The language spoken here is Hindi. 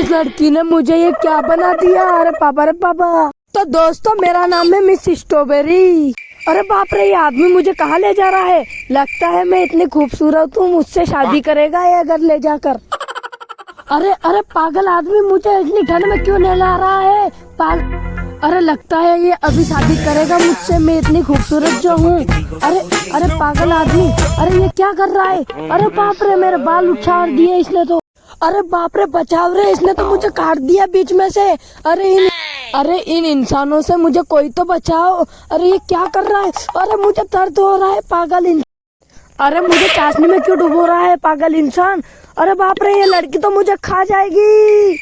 इस लड़की ने मुझे ये क्या बना दिया। अरे पापा, अरे पापा। तो दोस्तों, मेरा नाम है मिस स्ट्रॉबेरी। अरे बाप रे, ये आदमी मुझे कहाँ ले जा रहा है। लगता है मैं इतनी खूबसूरत हूँ, मुझसे शादी करेगा ये अगर ले जाकर। अरे अरे पागल आदमी, मुझे इतनी ठंड में क्यों ले ला रहा है। अरे लगता है ये अभी शादी करेगा मुझसे, मैं इतनी खूबसूरत जो हूँ। अरे अरे पागल आदमी, अरे ये क्या कर रहा है। अरे बाप रे, मेरे बाल उछाड़ दिए इसने तो। अरे बाप रे, बचाव रे, इसने तो मुझे काट दिया बीच में से। अरे इन इंसानों से मुझे कोई तो बचाओ। अरे ये क्या कर रहा है। अरे मुझे दर्द हो रहा है पागल अरे मुझे चाशनी में क्यों डुबो रहा है पागल इंसान। अरे बाप रे, ये लड़की तो मुझे खा जाएगी।